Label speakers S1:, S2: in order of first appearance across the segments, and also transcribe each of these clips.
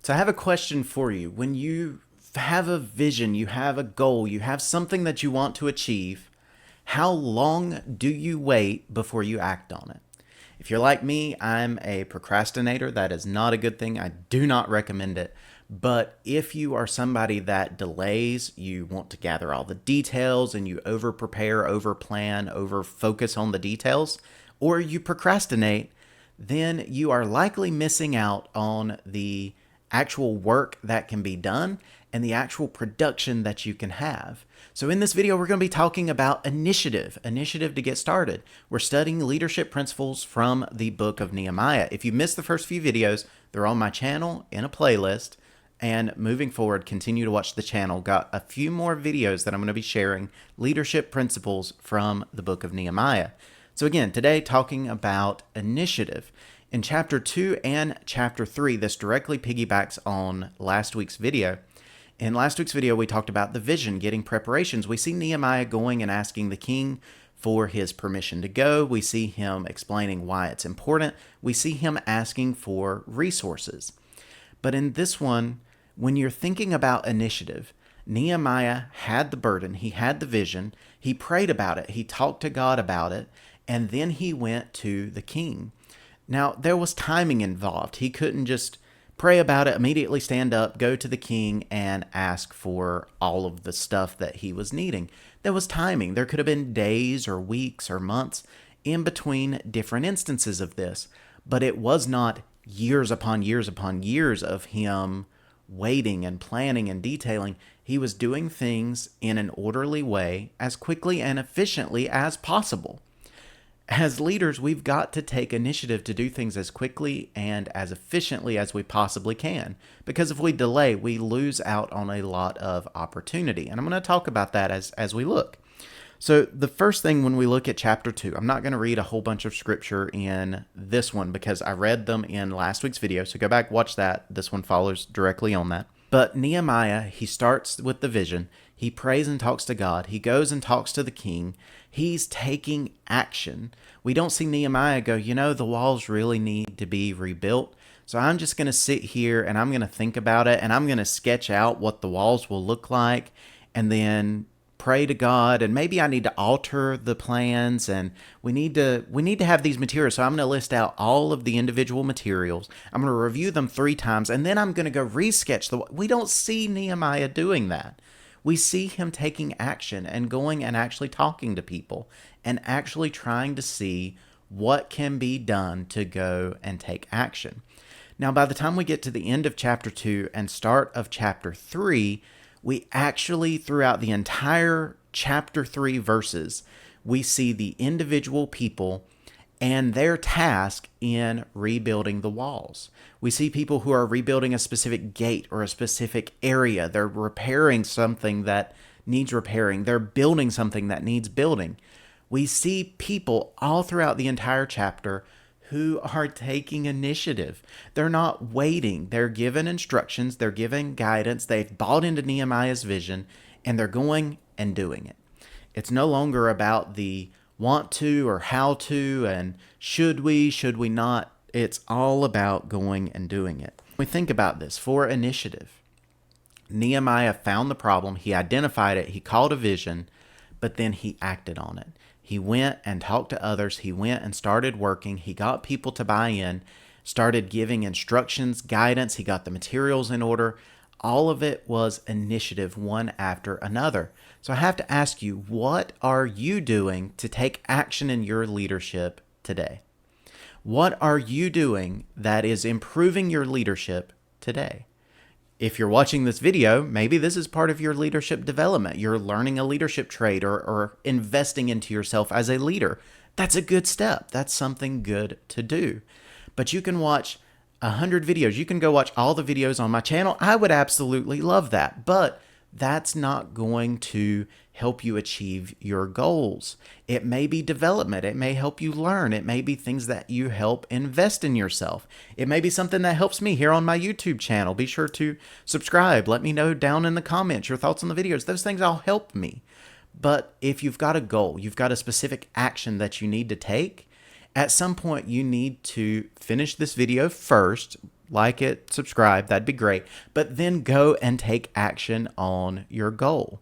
S1: So I have a question for you. When you have a vision, you have a goal, you have something that you want to achieve, how long do you wait before you act on it? If you're like me, I'm a procrastinator. That is not a good thing. I do not recommend it. But if you are somebody that delays, you want to gather all the details and you over prepare, over plan, over focus on the details, or you procrastinate, then you are likely missing out on the actual work that can be done and the actual production that you can have. So in this video, we're going to be talking about initiative to get started. We're studying leadership principles from the book of Nehemiah. If you missed the first few videos, they're on my channel in a playlist. And moving forward, continue to watch the channel. Got a few more videos that I'm going to be sharing leadership principles from the book of Nehemiah. So again, today talking about initiative. In chapter 2 and chapter 3, this directly piggybacks on last week's video. In last week's video, we talked about the vision, getting preparations. We see Nehemiah going and asking the king for his permission to go. We see him explaining why it's important. We see him asking for resources. But in this one, when you're thinking about initiative, Nehemiah had the burden, he had the vision, he prayed about it, he talked to God about it, and then he went to the king. Now, there was timing involved. He couldn't just pray about it, immediately stand up, go to the king, and ask for all of the stuff that he was needing. There was timing. There could have been days or weeks or months in between different instances of this, but it was not years upon years upon years of him waiting and planning and detailing. He was doing things in an orderly way as quickly and efficiently as possible. As leaders, we've got to take initiative to do things as quickly and as efficiently as we possibly can. Because if we delay, we lose out on a lot of opportunity. And I'm going to talk about that as we look. So the first thing when we look at chapter 2, I'm not going to read a whole bunch of scripture in this one because I read them in last week's video. So go back, watch that. This one follows directly on that. But Nehemiah, he starts with the vision. He prays and talks to God. He goes and talks to the king. He's taking action. We don't see Nehemiah go, the walls really need to be rebuilt. So I'm just going to sit here and I'm going to think about it and I'm going to sketch out what the walls will look like and then pray to God, and maybe I need to alter the plans, and we need to have these materials. So I'm going to list out all of the individual materials. I'm going to review them 3 times, and then I'm going to go resketch the. We don't see Nehemiah doing that. We see him taking action and going and actually talking to people and actually trying to see what can be done to go and take action. Now, by the time we get to the end of chapter 2 and start of chapter 3, we actually, throughout the entire chapter 3 verses, we see the individual people and their task in rebuilding the walls. We see people who are rebuilding a specific gate or a specific area. They're repairing something that needs repairing. They're building something that needs building. We see people all throughout the entire chapter who are taking initiative. They're not waiting. They're given instructions. They're given guidance. They've bought into Nehemiah's vision, and they're going and doing it. It's no longer about the want to or how to and should we not. It's all about going and doing it. We think about this for initiative. Nehemiah found the problem. He identified it. He called a vision, but then he acted on it. He went and talked to others. He went and started working. He got people to buy in, started giving instructions, guidance. He got the materials in order. All of it was initiative, one after another. So I have to ask you, what are you doing to take action in your leadership today? What are you doing that is improving your leadership today? If you're watching this video, maybe this is part of your leadership development. You're learning a leadership trait or investing into yourself as a leader. That's a good step. That's something good to do. But you can watch 100 videos. You can go watch all the videos on my channel. I would absolutely love that. But that's not going to help you achieve your goals. It may be development. It may help you learn. It may be things that you help invest in yourself. It may be something that helps me here on my YouTube channel. Be sure to subscribe. Let me know down in the comments your thoughts on the videos. Those things all help me. But if you've got a goal, you've got a specific action that you need to take, At some point, you need to finish this video first, like it, subscribe, that'd be great, but then go and take action on your goal.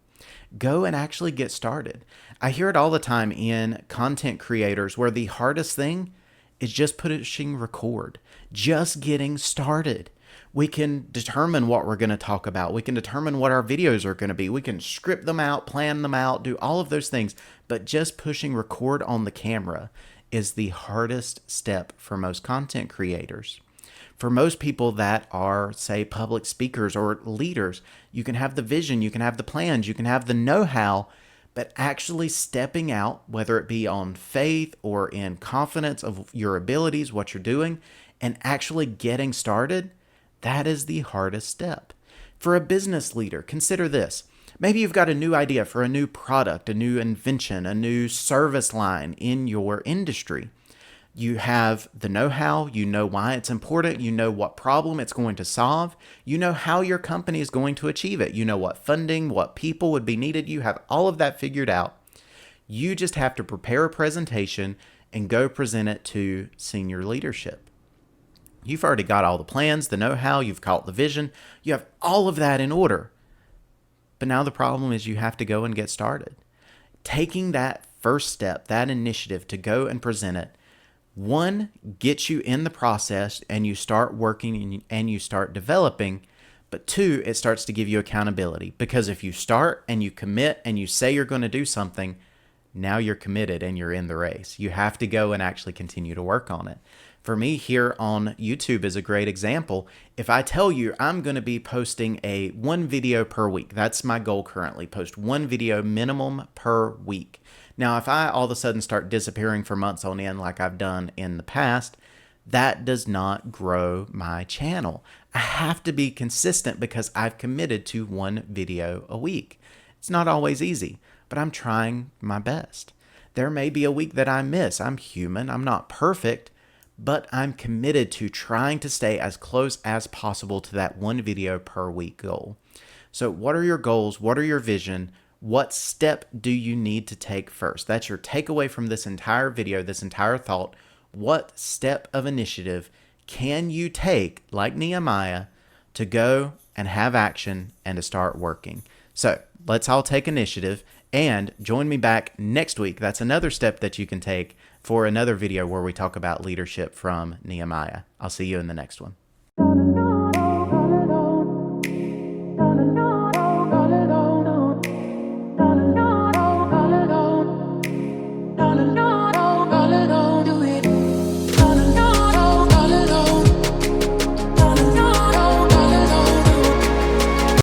S1: Go and actually get started. I hear it all the time in content creators where the hardest thing is just pushing record, just getting started. We can determine what we're going to talk about. We can determine what our videos are going to be. We can script them out, plan them out, do all of those things. But just pushing record on the camera is the hardest step for most content creators. For most people that are, say, public speakers or leaders, you can have the vision, you can have the plans, you can have the know-how, but actually stepping out, whether it be on faith or in confidence of your abilities, what you're doing, and actually getting started, that is the hardest step. For a business leader, consider this. Maybe you've got a new idea for a new product, a new invention, a new service line in your industry. You have the know-how, you know why it's important, you know what problem it's going to solve, you know how your company is going to achieve it, you know what funding, what people would be needed, you have all of that figured out. You just have to prepare a presentation and go present it to senior leadership. You've already got all the plans, the know-how, you've caught the vision, you have all of that in order. But now the problem is you have to go and get started. Taking that first step, that initiative to go and present it, one, gets you in the process and you start working and you start developing. But two, it starts to give you accountability, because if you start and you commit and you say you're going to do something, now you're committed and you're in the race. You have to go and actually continue to work on it. For me, here on YouTube is a great example. If I tell you I'm going to be posting one video per week, that's my goal currently, post one video minimum per week. Now, if I all of a sudden start disappearing for months on end like I've done in the past, that does not grow my channel. I have to be consistent because I've committed to one video a week. It's not always easy, but I'm trying my best. There may be a week that I miss. I'm human. I'm not perfect, but I'm committed to trying to stay as close as possible to that one video per week goal. So what are your goals? What are your vision? What step do you need to take first? That's your takeaway from this entire video, this entire thought. What step of initiative can you take, like Nehemiah, to go and have action and to start working? So let's all take initiative and join me back next week. That's another step that you can take for another video where we talk about leadership from Nehemiah. I'll see you in the next one.